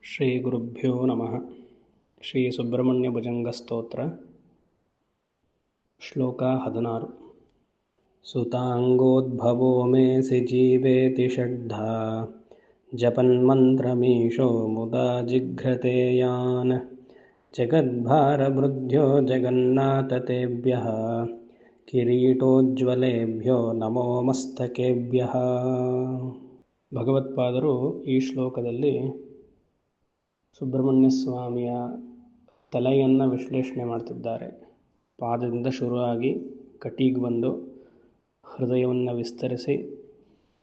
ಶ್ರೀ ಗುರುಭ್ಯೋ ನಮಃ. ಶ್ರೀ ಸುಬ್ರಹ್ಮಣ್ಯ ಭುಜಂಗ ಸ್ತೋತ್ರ ಶ್ಲೋಕ 16. ಸುತಾಂಗೋದ್ಭವೋ ಮೇಸಿ ಜೀವೇತಿ ಷಡ್ಧಾ ಜಪನ್ಮಂತ್ರಮೀಶೋ ಮುದಾ ಜಿಘ್ರತೆ ಯಾನ್ ಜಗದ್ಭಾರಭೃದ್ಯೋ ಜಗನ್ನಾಥ ತೇಭ್ಯಃ ಕಿರೀಟೋಜ್ವಲೇಭ್ಯೋ ನಮೋ ಮಸ್ತಕೇಭ್ಯಃ. ಭಗವತ್ಪಾದರು ಈ ಶ್ಲೋಕದಲ್ಲಿ ಸುಬ್ರಹ್ಮಣ್ಯ ಸ್ವಾಮಿಯ ತಲೆಯನ್ನು ವಿಶ್ಲೇಷಣೆ ಮಾಡ್ತಿದ್ದಾರೆ. ಪಾದದಿಂದ ಶುರುವಾಗಿ ಕಟಿಗೆ ಬಂದು ಹೃದಯವನ್ನು ವಿಸ್ತರಿಸಿ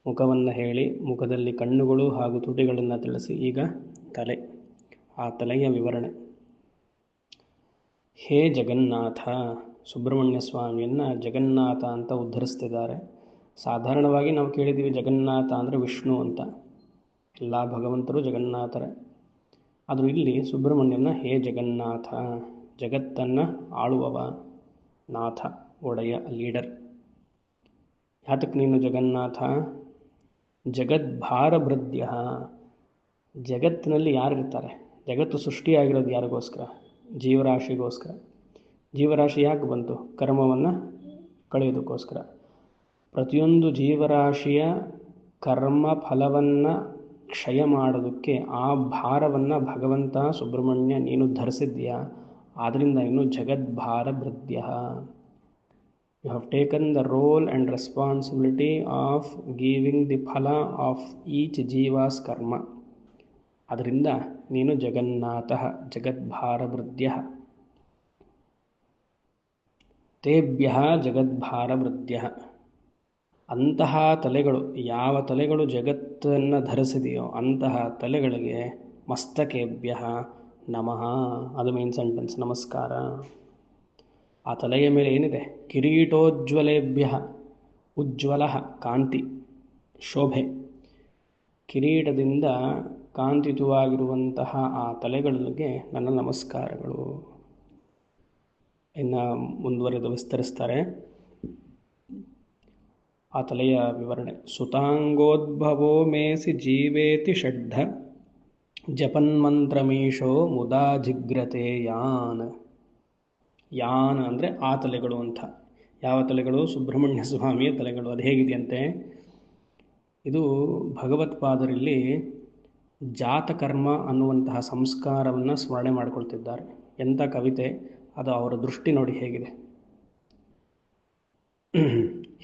ಮುಖವನ್ನು ಹೇಳಿ ಮುಖದಲ್ಲಿ ಕಣ್ಣುಗಳು ಹಾಗೂ ತುಟಿಗಳನ್ನು ತಿಳಿಸಿ ಈಗ ತಲೆ, ಆ ತಲೆಯ ವಿವರಣೆ. ಹೇ ಜಗನ್ನಾಥ, ಸುಬ್ರಹ್ಮಣ್ಯ ಸ್ವಾಮಿಯನ್ನು ಜಗನ್ನಾಥ ಅಂತ ಉದ್ಧರಿಸ್ತಿದ್ದಾರೆ. ಸಾಧಾರಣವಾಗಿ ನಾವು ಕೇಳಿದ್ದೀವಿ ಜಗನ್ನಾಥ ಅಂದರೆ ವಿಷ್ಣು ಅಂತ, ಎಲ್ಲ ಭಗವಂತರು ಜಗನ್ನಾಥರೇ. ಆದರೂ ಇಲ್ಲಿ ಸುಬ್ರಹ್ಮಣ್ಯನ ಹೇ ಜಗನ್ನಾಥ, ಜಗತ್ತನ್ನು ಆಳುವವ, ನಾಥ ಒಡೆಯ, ಲೀಡರ್. ಯಾತಕ್ಕೆ ನೀನು ಜಗನ್ನಾಥ? ಜಗದ್ಭಾರಭೃದ್ಯ, ಜಗತ್ತಿನಲ್ಲಿ ಯಾರಿರ್ತಾರೆ? ಜಗತ್ತು ಸೃಷ್ಟಿಯಾಗಿರೋದು ಯಾರಿಗೋಸ್ಕರ? ಜೀವರಾಶಿಗೋಸ್ಕರ. ಜೀವರಾಶಿ ಯಾಕೆ ಬಂತು? ಕರ್ಮವನ್ನು ಕಳೆಯೋದಕ್ಕೋಸ್ಕರ. ಪ್ರತಿಯೊಂದು ಜೀವರಾಶಿಯ ಕರ್ಮ ಫಲವನ್ನು ಕ್ಷಯ ಮಾಡೋದಕ್ಕೆ ಆ ಭಾರವನ್ನು ಭಗವಂತ ಸುಬ್ರಹ್ಮಣ್ಯ ನೀನು ಧರಿಸಿದ್ಯಾ. ಆದ್ದರಿಂದ ಇನ್ನು ಜಗದ್ಭಾರಭೃದ್ಯ, you have taken the role and responsibility of giving the phala of each jivas karma. ಅದರಿಂದ ನೀನು ಜಗನ್ನಾಥ, ಜಗದ್ಭಾರಭೃದ್ಯ. ತೇಭ್ಯ ಜಗದ್ಭಾರಭೃದ್ಯ, ಅಂತಹ ತಲೆಗಳು, ಯಾವ ತಲೆಗಳು ಜಗತ್ತನ್ನು ಧರಿಸಿದೆಯೋ ಅಂತಹ ತಲೆಗಳಿಗೆ ಮಸ್ತಕೇಭ್ಯ ನಮಃ. ಅದು ಮೇನ್ ಸೆಂಟೆನ್ಸ್, ನಮಸ್ಕಾರ. ಆ ತಲೆಯ ಮೇಲೆ ಏನಿದೆ? ಕಿರೀಟೋಜ್ವಲೇಭ್ಯ, ಉಜ್ವಲ ಕಾಂತಿ, ಶೋಭೆ. ಕಿರೀಟದಿಂದ ಕಾಂತಿಯುತವಾಗಿರುವಂತಹ ಆ ತಲೆಗಳಿಗೆ ನನ್ನ ನಮಸ್ಕಾರಗಳು. ಇನ್ನು ಮುಂದುವರೆದು ವಿಸ್ತರಿಸ್ತಾರೆ ಆ ತಲೆಯ ವಿವರಣೆ. ಸುತಾಂಗೋದ್ಭವೋ ಮೇಸಿ ಜೀವೇತಿ ಷಡ್ಢ ಜಪನ್ಮಂತ್ರಮೀಶೋ ಮುದಾ ಜಿಘ್ರತೆ ಯಾನ್. ಯಾನ್ ಅಂದರೆ ಆ ತಲೆಗಳು ಅಂತ. ಯಾವ ತಲೆಗಳು? ಸುಬ್ರಹ್ಮಣ್ಯ ಸ್ವಾಮಿಯ ತಲೆಗಳು. ಅದು ಹೇಗಿದೆಯಂತೆ? ಇದು ಭಗವತ್ಪಾದರಲ್ಲಿ ಜಾತಕರ್ಮ ಅನ್ನುವಂತಹ ಸಂಸ್ಕಾರವನ್ನು ಸ್ಮರಣೆ ಮಾಡಿಕೊಳ್ತಿದ್ದಾರೆ. ಎಂಥ ಕವಿತೆ ಅದು! ಅವರ ದೃಷ್ಟಿ ನೋಡಿ ಹೇಗಿದೆ.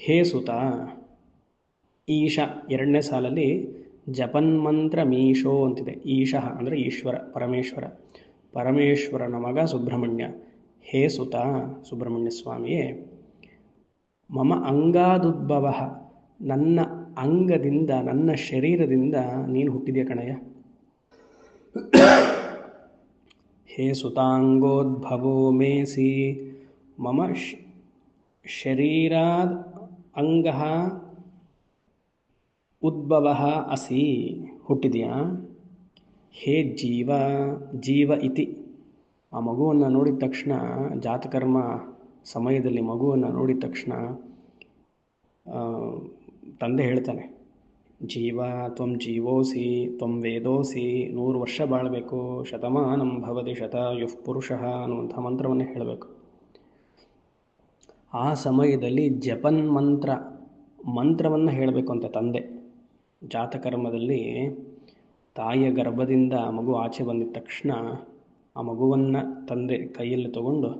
ಹೇ ಸುತ, ಈಶ ಎರಡನೇ ಸಾಲಲ್ಲಿ ಜಪನ್ಮಂತ್ರ ಮೀಶೋ ಅಂತಿದೆ. ಈಶಃ ಅಂದರೆ ಈಶ್ವರ, ಪರಮೇಶ್ವರ. ಪರಮೇಶ್ವರನ ಮಗ ಸುಬ್ರಹ್ಮಣ್ಯ. ಹೇ ಸುತ, ಸುಬ್ರಹ್ಮಣ್ಯ ಸ್ವಾಮಿಯೇ, ಮಮ ಅಂಗಾದುದ್ಭವ, ನನ್ನ ಅಂಗದಿಂದ, ನನ್ನ ಶರೀರದಿಂದ ನೀನು ಹುಟ್ಟಿದೆಯಾ ಕಣಯ್ಯ. ಹೇ ಸುತಾಂಗೋದ್ಭವೋ ಮೇಸಿ ಮಮ ಶರೀರಾದ್ ಅಂಗಃ ಉದ್ಭವ ಅಸಿ, ಹುಟ್ಟಿದೆಯಾ. ಹೇ ಜೀವ, ಜೀವ ಇತಿ, ಆ ಮಗುವನ್ನು ನೋಡಿದ ತಕ್ಷಣ, ಜಾತಕರ್ಮ ಸಮಯದಲ್ಲಿ ಮಗುವನ್ನು ನೋಡಿದ ತಕ್ಷಣ ತಂದೆ ಹೇಳ್ತಾನೆ, ಜೀವ ತ್ವಂ ಜೀವೋಸಿ ತ್ವಂ ವೇದೋಸಿ, 100 ವರ್ಷ ಬಾಳಬೇಕು, ಶತಮಾನಂ ಭವತಿ ಶತಾಯುಃ ಪುರುಷಃ ಅನ್ನುವಂಥ ಮಂತ್ರವನ್ನು ಹೇಳಬೇಕು. ಆ ಸಮಯದಲ್ಲಿ ಜಪನ್ ಮಂತ್ರವನ್ನು ಹೇಳಬೇಕು ಅಂತ ತಂದೆ. ಜಾತಕರ್ಮದಲ್ಲಿ ತಾಯಿಯ ಗರ್ಭದಿಂದ ಮಗು ಆಚೆ ಬಂದಿದ ತಕ್ಷಣ ಆ ಮಗುವನ್ನು ತಂದೆ ಕೈಯಲ್ಲಿ ತಗೊಂಡು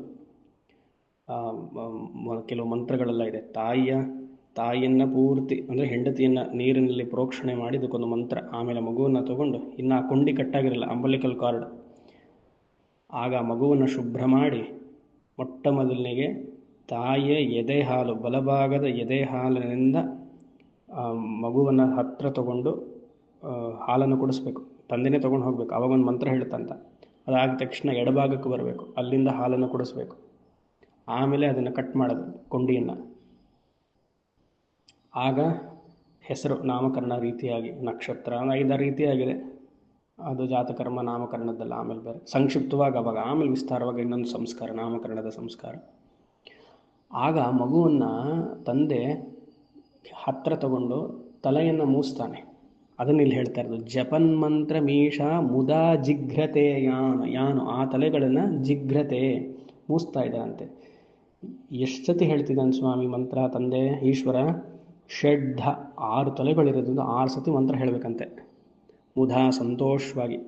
ಕೆಲವು ಮಂತ್ರಗಳೆಲ್ಲ ಇದೆ. ತಾಯಿಯನ್ನು ಪೂರ್ತಿ ಅಂದರೆ ಹೆಂಡತಿಯನ್ನು ನೀರಿನಲ್ಲಿ ಪ್ರೋಕ್ಷಣೆ ಮಾಡಿ ಅದಕ್ಕೊಂದು ಮಂತ್ರ. ಆಮೇಲೆ ಮಗುವನ್ನು ತಗೊಂಡು, ಇನ್ನು ಆ ಕೊಂಡಿ ಕಟ್ಟಾಗಿರಲ್ಲ, ಅಂಬಲಿಕಲ್ ಕಾರ್ಡ್, ಆಗ ಮಗುವನ್ನು ಶುಭ್ರ ಮಾಡಿ ಮೊಟ್ಟ ಮೊದಲನೆಗೆ ತಾಯಿಯ ಎದೆ ಹಾಲು, ಬಲಭಾಗದ ಎದೆ ಹಾಲಿನಿಂದ ಮಗುವನ್ನು ಹತ್ತಿರ ತಗೊಂಡು ಹಾಲನ್ನು ಕುಡಿಸ್ಬೇಕು. ತಂದೆನೇ ತೊಗೊಂಡು ಹೋಗಬೇಕು. ಆವಾಗೊಂದು ಮಂತ್ರ ಹೇಳ್ತಂತ. ಅದಾದ ತಕ್ಷಣ ಎಡಭಾಗಕ್ಕೆ ಬರಬೇಕು, ಅಲ್ಲಿಂದ ಹಾಲನ್ನು ಕುಡಿಸ್ಬೇಕು. ಆಮೇಲೆ ಅದನ್ನು ಕಟ್ ಮಾಡೋದು ಕೊಂಡಿಯನ್ನು. ಆಗ ಹೆಸರು ನಾಮಕರಣ ರೀತಿಯಾಗಿ, ನಕ್ಷತ್ರ 5 ರೀತಿಯಾಗಿದೆ. ಅದು ಜಾತಕರ್ಮ ನಾಮಕರಣದ್ದಲ್ಲ, ಆಮೇಲೆ ಬೇರೆ ಸಂಕ್ಷಿಪ್ತವಾಗಿ ಅವಾಗ, ಆಮೇಲೆ ವಿಸ್ತಾರವಾಗಿ ಇನ್ನೊಂದು ಸಂಸ್ಕಾರ, ನಾಮಕರಣದ ಸಂಸ್ಕಾರ. ಆಗ ಮಗುವನ್ನು ತಂದೆ ಹತ್ತಿರ ತಗೊಂಡು ತಲೆಯನ್ನು ಮೂಸ್ತಾನೆ. ಅದನ್ನ ಇಲ್ಲಿ ಹೇಳ್ತಾ ಇರೋದು. ಜಪನ್ಮಂತ್ರ ಮೀಷಾ ಮುದಾ ಜಿಘ್ರತೆ ಯಾನು ಆ ತಲೆಗಳನ್ನು ಜಿಘ್ರತೆ ಮೂಸ್ತಾ ಇದ್ದಾನಂತೆ. ಎಷ್ಟು ಸತಿ ಹೇಳ್ತಿದ್ದಾನೆ ಸ್ವಾಮಿ ಮಂತ್ರ ತಂದೆ ಈಶ್ವರ? ಷಡ್ಢ 6 ತಲೆಗಳಿರೋದ್ರಿಂದ 6 ಸತಿ ಮಂತ್ರ ಹೇಳಬೇಕಂತೆ. ಮುದಾ ಸಂತೋಷವಾಗಿ.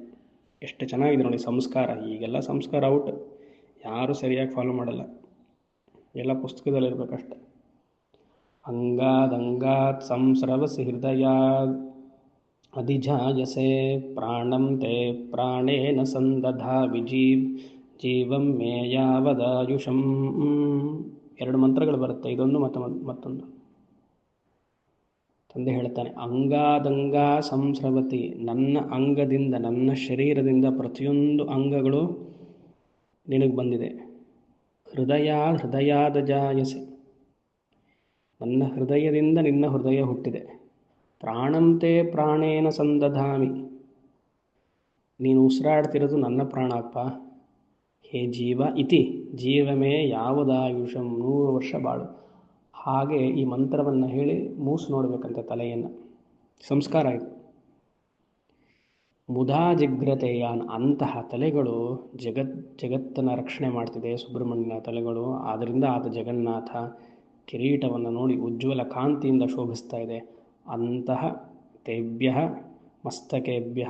ಎಷ್ಟು ಚೆನ್ನಾಗಿದೆ ನೋಡಿ ಸಂಸ್ಕಾರ. ಈಗೆಲ್ಲ ಸಂಸ್ಕಾರ ಔಟ್, ಯಾರೂ ಸರಿಯಾಗಿ ಫಾಲೋ ಮಾಡಲ್ಲ, ಎಲ್ಲ ಪುಸ್ತಕದಲ್ಲಿರ್ಬೇಕಷ್ಟೆ. ಅಂಗಾತ್ ಸಂಸ್ರವಸಿ ಹೃದಯ ಅಧಿಜಾಯಸೆ ಪ್ರಾಣಂ ತೇ ಪ್ರಾಣೇನ ಸಂದಧಾವಿ ಜೀವಂ ಮೇ ಯಾವದಾಯುಷಂ. 2 ಮಂತ್ರಗಳು ಬರುತ್ತೆ, ಇದೊಂದು ಮತ್ತೊಂದು. ತಂದೆ ಹೇಳ್ತಾನೆ, ಅಂಗಾದಂಗಾ ಸಂಸ್ರವತಿ, ನನ್ನ ಅಂಗದಿಂದ ನನ್ನ ಶರೀರದಿಂದ ಪ್ರತಿಯೊಂದು ಅಂಗಗಳು ನಿನಗೆ ಬಂದಿದೆ. ಹೃದಯಾದ ಜಾಯಸೆ, ನನ್ನ ಹೃದಯದಿಂದ ನಿನ್ನ ಹೃದಯ ಹುಟ್ಟಿದೆ. ಪ್ರಾಣಂತೆ ಪ್ರಾಣೇನ ಸಂದಧಾಮಿ, ನೀನು ಉಸಿರಾಡ್ತಿರೋದು ನನ್ನ ಪ್ರಾಣ ಅಪ್ಪ. ಹೇ ಜೀವ ಇತಿ ಜೀವಮೇ ಯಾವುದಾಯುಷಂ, 100 ವರ್ಷ ಬಾಳು. ಹಾಗೆ ಈ ಮಂತ್ರವನ್ನು ಹೇಳಿ ಮೂಸು ನೋಡಬೇಕಂತೆ ತಲೆಯನ್ನು. ಸಂಸ್ಕಾರ ಇದು. ಮುದಾ ಜಿಘ್ರತೆಯಾನ್, ಅಂತಹ ತಲೆಗಳು ಜಗತ್ತನ್ನು ರಕ್ಷಣೆ ಮಾಡ್ತಿದೆ. ಸುಬ್ರಹ್ಮಣ್ಯನ ತಲೆಗಳು, ಆದ್ದರಿಂದ ಆತ ಜಗನ್ನಾಥ ಕಿರೀಟವನ್ನು ನೋಡಿ ಉಜ್ವಲ ಕಾಂತಿಯಿಂದ ಶೋಭಿಸ್ತಾ ಇದೆ. ಅಂತಹ ತೇಭ್ಯ ಮಸ್ತಕೇಭ್ಯ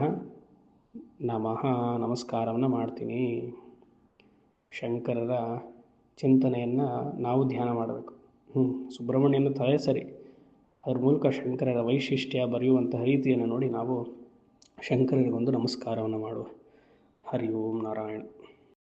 ನಮಃ, ನಮಸ್ಕಾರವನ್ನು ಮಾಡ್ತೀನಿ. ಶಂಕರರ ಚಿಂತನೆಯನ್ನು ನಾವು ಧ್ಯಾನ ಮಾಡಬೇಕು. ಸುಬ್ರಹ್ಮಣ್ಯನ ತಲೆ ಸರಿ, ಅದರ ಮೂಲಕ ಶಂಕರರ ವೈಶಿಷ್ಟ್ಯ ಬರೆಯುವಂತಹ ರೀತಿಯನ್ನು ನೋಡಿ ನಾವು ಶಂಕರರಿಗೊಂದು ನಮಸ್ಕಾರವನ್ನು ಮಾಡುವ. ಹರಿ ಓಂ ನಾರಾಯಣ.